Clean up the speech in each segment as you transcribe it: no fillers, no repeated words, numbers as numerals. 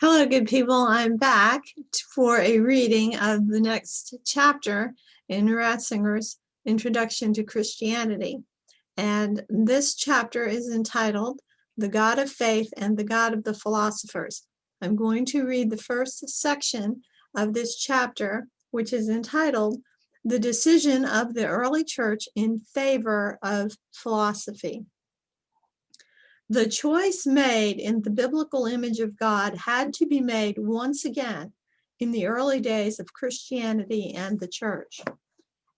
Hello, good people. I'm back for a reading of the next chapter in Ratzinger's Introduction to Christianity. And this chapter is entitled The God of Faith and the God of the Philosophers. I'm going to read the first section of this chapter, which is entitled The Decision of the Early Church in Favor of Philosophy. The choice made in the biblical image of God had to be made once again in the early days of Christianity and the church.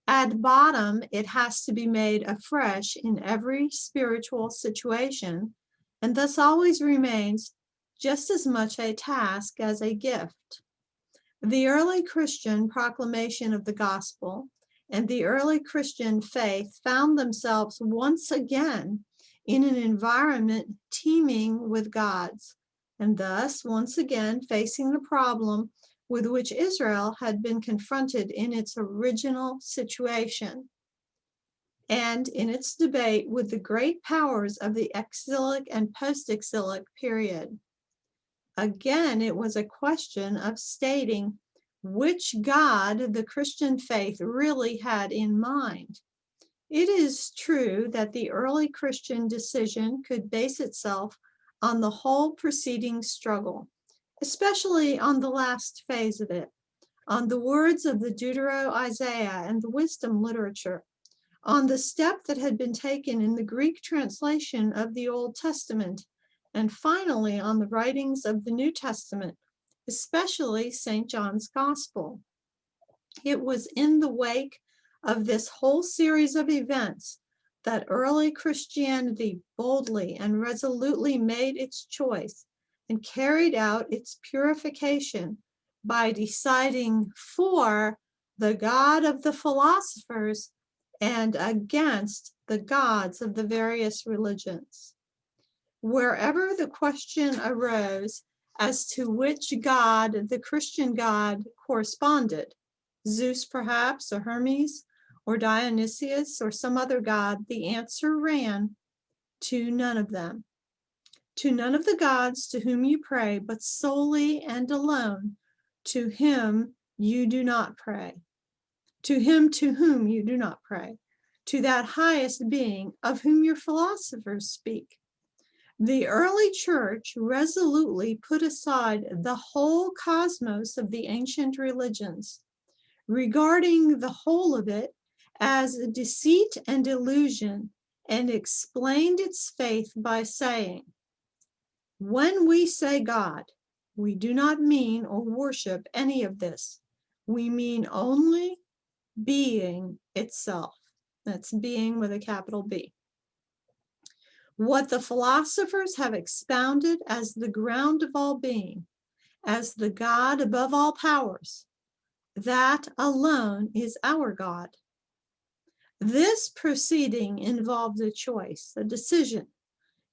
At bottom, it has to be made afresh in every spiritual situation, and thus always remains just as much a task as a gift. The early Christian proclamation of the gospel and the early Christian faith found themselves once again in an environment teeming with gods, and thus once again facing the problem with which Israel had been confronted in its original situation and in its debate with the great powers of the exilic and post-exilic period. Again, it was a question of stating which God the Christian faith really had in mind. It is true that the early Christian decision could base itself on the whole preceding struggle, especially on the last phase of it, on the words of the Deutero-Isaiah and the wisdom literature, on the step that had been taken in the Greek translation of the Old Testament, and finally on the writings of the New Testament, especially St. John's Gospel. It was in the wake of this whole series of events that early Christianity boldly and resolutely made its choice and carried out its purification by deciding for the God of the philosophers and against the gods of the various religions. Wherever the question arose as to which God the Christian God corresponded, Zeus perhaps, or Hermes, or Dionysius, or some other god, the answer ran to none of them. To none of the gods to whom you pray, but solely and alone to him you do not pray. To him to whom you do not pray. To that highest being of whom your philosophers speak. The early church resolutely put aside the whole cosmos of the ancient religions, regarding the whole of it as deceit and illusion, and explained its faith by saying, when we say God, we do not mean or worship any of this. We mean only being itself. That's being with a capital B. What the philosophers have expounded as the ground of all being, as the God above all powers, that alone is our God. This proceeding involved a choice, a decision,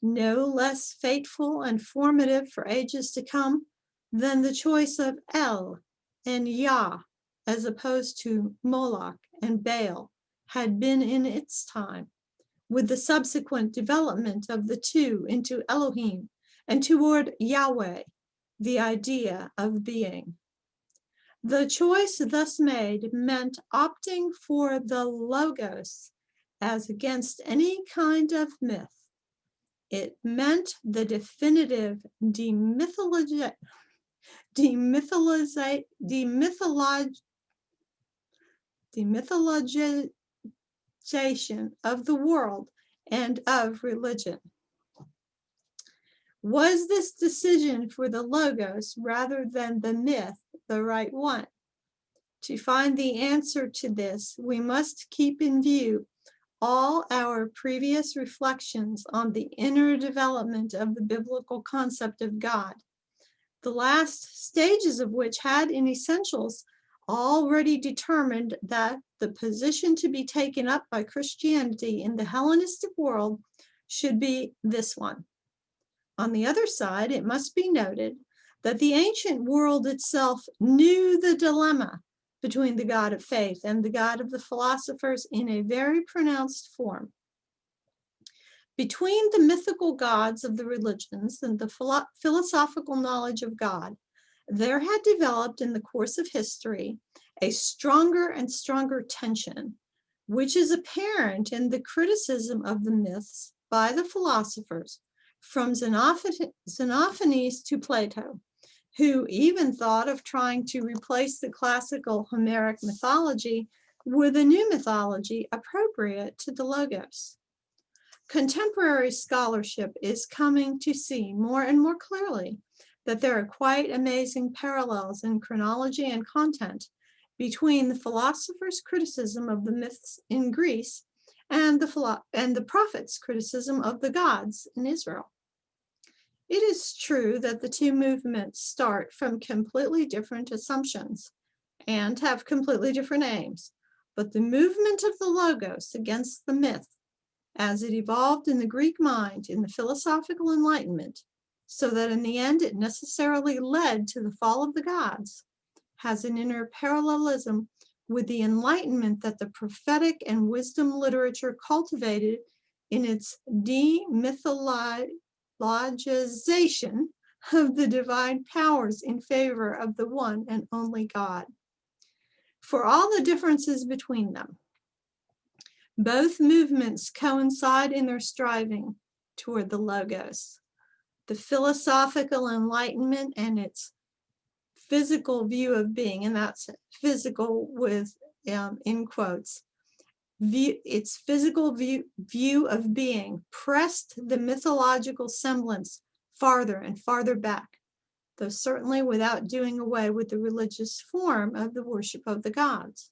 no less fateful and formative for ages to come than the choice of El and Yah, as opposed to Moloch and Baal, had been in its time, with the subsequent development of the two into Elohim and toward Yahweh, the idea of being. The choice thus made meant opting for the Logos as against any kind of myth. It meant the definitive demythologization of the world and of religion. Was this decision for the Logos rather than the myth the right one? To find the answer to this, we must keep in view all our previous reflections on the inner development of the biblical concept of God, the last stages of which had in essentials already determined that the position to be taken up by Christianity in the Hellenistic world should be this one. On the other side, it must be noted that the ancient world itself knew the dilemma between the God of faith and the God of the philosophers in a very pronounced form. Between the mythical gods of the religions and the philosophical knowledge of God, there had developed in the course of history a stronger and stronger tension, which is apparent in the criticism of the myths by the philosophers, from Xenophanes to Plato, who even thought of trying to replace the classical Homeric mythology with a new mythology appropriate to the Logos. Contemporary scholarship is coming to see more and more clearly that there are quite amazing parallels in chronology and content between the philosophers' criticism of the myths in Greece and the prophets' criticism of the gods in Israel. It is true that the two movements start from completely different assumptions and have completely different aims, but the movement of the Logos against the myth, as it evolved in the Greek mind in the philosophical Enlightenment, so that in the end it necessarily led to the fall of the gods, has an inner parallelism with the Enlightenment that the prophetic and wisdom literature cultivated in its demythologization of the divine powers in favor of the one and only God. For all the differences between them, both movements coincide in their striving toward the Logos. The philosophical Enlightenment and its physical view of being, and that's physical with in quotes, its physical view of being pressed the mythological semblance farther and farther back, though certainly without doing away with the religious form of the worship of the gods.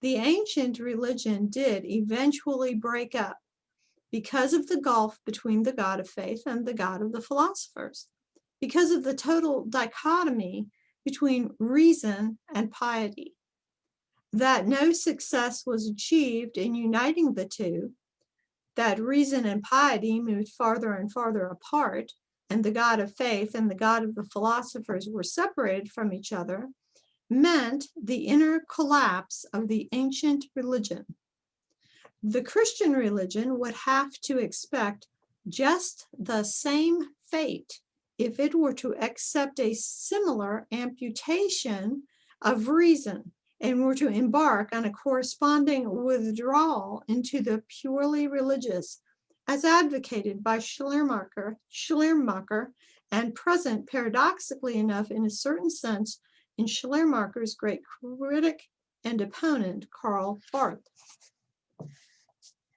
The ancient religion did eventually break up because of the gulf between the God of faith and the God of the philosophers, because of the total dichotomy between reason and piety. That no success was achieved in uniting the two, that reason and piety moved farther and farther apart, and the God of faith and the God of the philosophers were separated from each other, meant the inner collapse of the ancient religion. The Christian religion would have to expect just the same fate if it were to accept a similar amputation of reason and were to embark on a corresponding withdrawal into the purely religious, as advocated by Schleiermacher, and present, paradoxically enough, in a certain sense, in Schleiermacher's great critic and opponent, Karl Barth.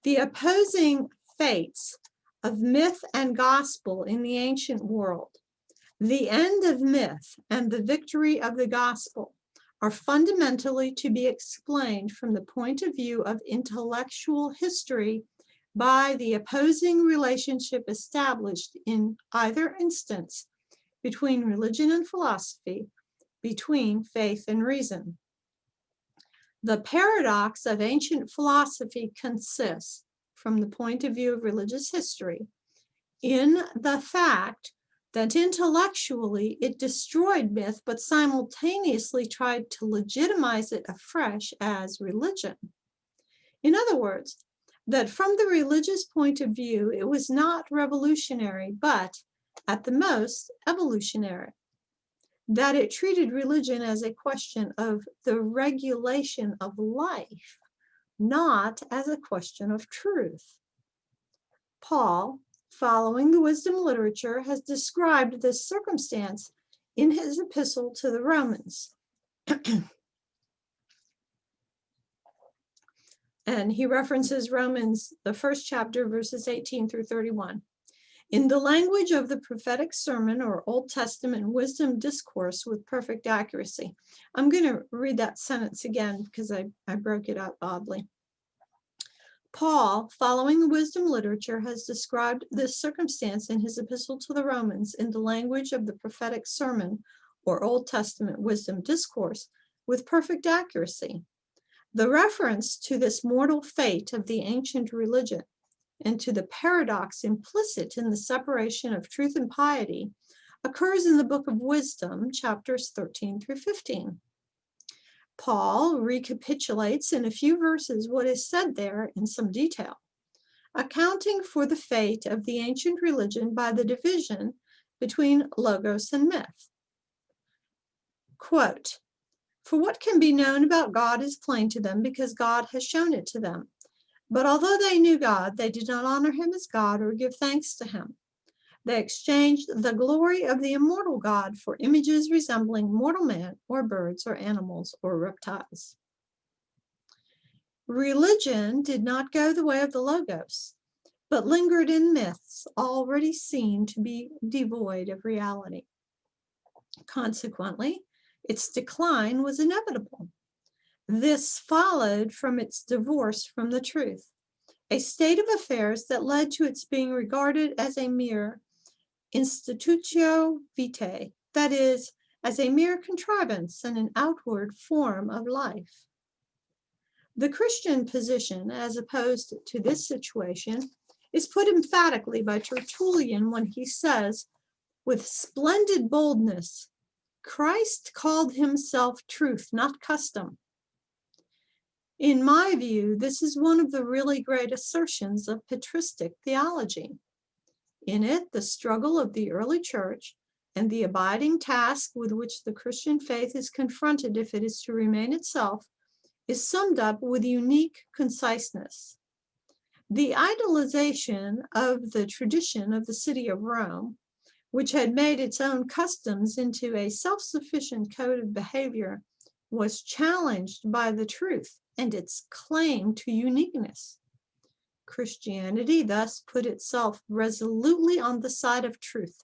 The opposing fates of myth and gospel in the ancient world, the end of myth and the victory of the gospel, are fundamentally to be explained from the point of view of intellectual history by the opposing relationship established in either instance between religion and philosophy, between faith and reason. The paradox of ancient philosophy consists, from the point of view of religious history, in the fact that intellectually it destroyed myth, but simultaneously tried to legitimize it afresh as religion. In other words, that from the religious point of view, it was not revolutionary, but at the most evolutionary. That it treated religion as a question of the regulation of life, not as a question of truth. Paul, following the wisdom literature, has described this circumstance in his epistle to the Romans. And he references Romans, the first chapter, verses 18 through 31. In the language of the prophetic sermon or Old Testament wisdom discourse with perfect accuracy. I'm going to read that sentence again because I broke it up oddly. Paul, following the wisdom literature, has described this circumstance in his epistle to the Romans in the language of the prophetic sermon or Old Testament wisdom discourse with perfect accuracy. The reference to this mortal fate of the ancient religion and to the paradox implicit in the separation of truth and piety occurs in the book of Wisdom, chapters 13 through 15. Paul recapitulates in a few verses what is said there in some detail. accounting for the fate of the ancient religion by the division between logos and myth. Quote, "For what can be known about God is plain to them because God has shown it to them. But although they knew God, they did not honor him as God or give thanks to him. They exchanged the glory of the immortal God for images resembling mortal man or birds or animals or reptiles." Religion did not go the way of the logos, but lingered in myths already seen to be devoid of reality. Consequently, its decline was inevitable. This followed from its divorce from the truth, a state of affairs that led to its being regarded as a mere institutio vitae, that is, as a mere contrivance and an outward form of life. The Christian position, as opposed to this situation, is put emphatically by Tertullian when he says, with splendid boldness, "Christ called himself truth, not custom." In my view, this is one of the really great assertions of patristic theology. In it, the struggle of the early church and the abiding task with which the Christian faith is confronted if it is to remain itself is summed up with unique conciseness. The idolization of the tradition of the city of Rome, which had made its own customs into a self-sufficient code of behavior, was challenged by the truth and its claim to uniqueness. Christianity thus put itself resolutely on the side of truth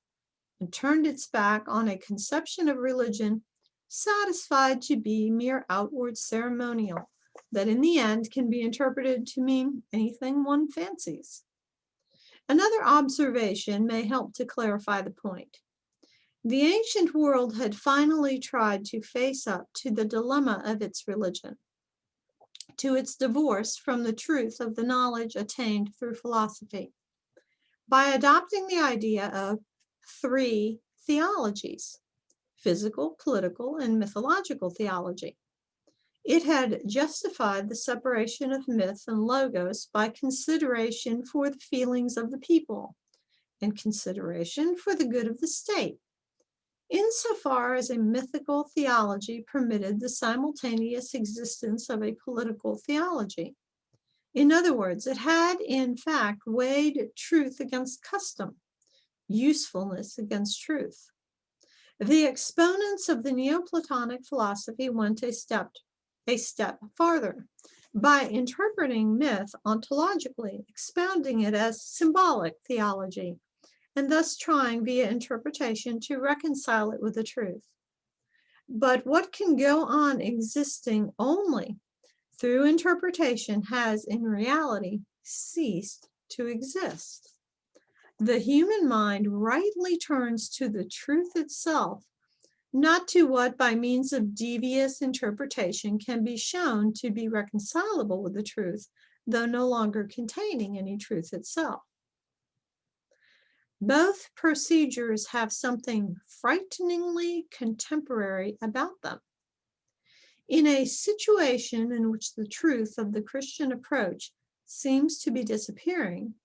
and turned its back on a conception of religion satisfied to be mere outward ceremonial that in the end can be interpreted to mean anything one fancies. Another observation may help to clarify the point. The ancient world had finally tried to face up to the dilemma of its religion, to its divorce from the truth of the knowledge attained through philosophy, by adopting the idea of three theologies: physical, political, and mythological theology. It had justified the separation of myth and logos by consideration for the feelings of the people and consideration for the good of the state, insofar as a mythical theology permitted the simultaneous existence of a political theology. In other words, it had in fact weighed truth against custom, usefulness against truth. The exponents of the Neoplatonic philosophy went a step farther by interpreting myth ontologically, expounding it as symbolic theology, and thus trying via interpretation to reconcile it with the truth. But what can go on existing only through interpretation has in reality ceased to exist. The human mind rightly turns to the truth itself, not to what by means of devious interpretation can be shown to be reconcilable with the truth, though no longer containing any truth itself. Both procedures have something frighteningly contemporary about them. In a situation in which the truth of the Christian approach seems to be disappearing,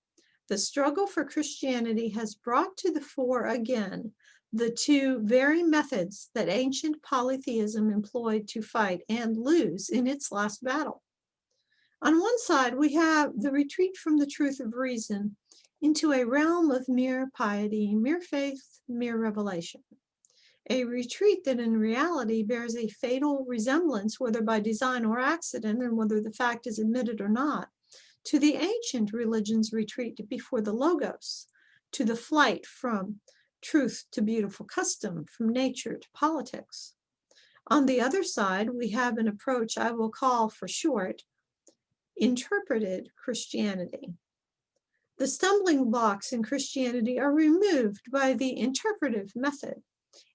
the struggle for Christianity has brought to the fore again the two very methods that ancient polytheism employed to fight and lose in its last battle. On one side, we have the retreat from the truth of reason into a realm of mere piety, mere faith, mere revelation. A retreat that in reality bears a fatal resemblance, whether by design or accident, and whether the fact is admitted or not, to the ancient religion's retreat before the Logos, to the flight from truth to beautiful custom, from nature to politics. On the other side, we have an approach I will call for short, interpreted Christianity. The stumbling blocks in Christianity are removed by the interpretive method,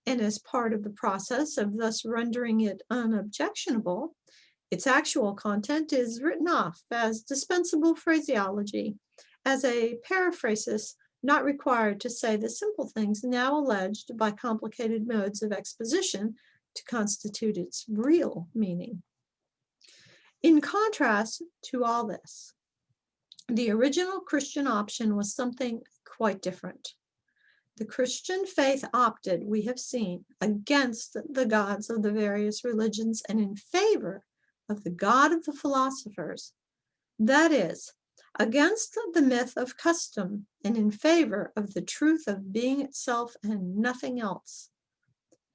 and as part of the process of thus rendering it unobjectionable, its actual content is written off as dispensable phraseology, as a periphrasis not required to say the simple things now alleged by complicated modes of exposition to constitute its real meaning. In contrast to all this, The original Christian option was something quite different. The Christian faith opted, we have seen, against the gods of the various religions and in favor of the God of the philosophers. That is, against the myth of custom and in favor of the truth of being itself and nothing else.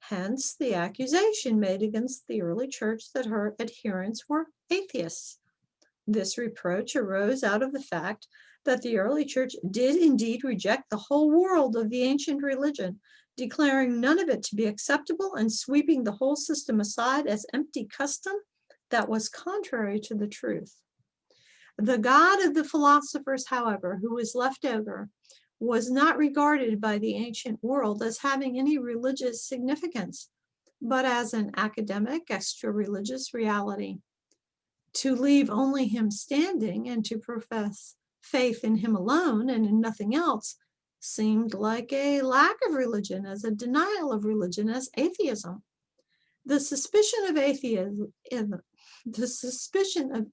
Hence the accusation made against the early church that her adherents were atheists. This reproach arose out of the fact that the early church did indeed reject the whole world of the ancient religion, declaring none of it to be acceptable and sweeping the whole system aside as empty custom that was contrary to the truth. The God of the philosophers, however, who was left over, was not regarded by the ancient world as having any religious significance, but as an academic, extra-religious reality. To leave only him standing and to profess faith in him alone and in nothing else seemed like a lack of religion, as a denial of religion, as atheism. The suspicion of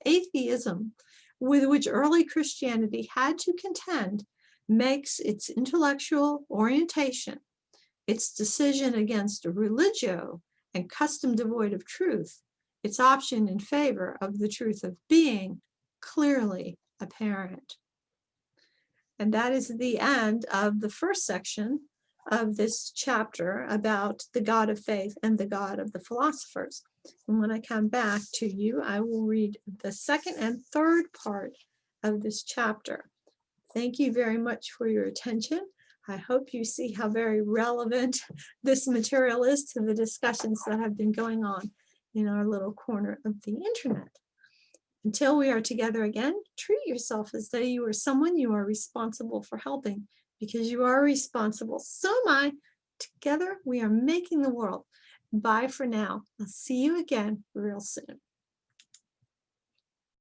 atheism with which early Christianity had to contend makes its intellectual orientation, its decision against religio and custom devoid of truth, its option in favor of the truth of being, clearly apparent. And that is the end of the first section of this chapter about the God of faith and the God of the philosophers. And when I come back to you, I will read the second and third part of this chapter. Thank you very much for your attention. I hope you see how very relevant this material is to the discussions that have been going on in our little corner of the internet. Until we are together again, treat yourself as though you are someone you are responsible for helping, because you are responsible. So am I. Together we are making the world. Bye for now. I'll see you again real soon.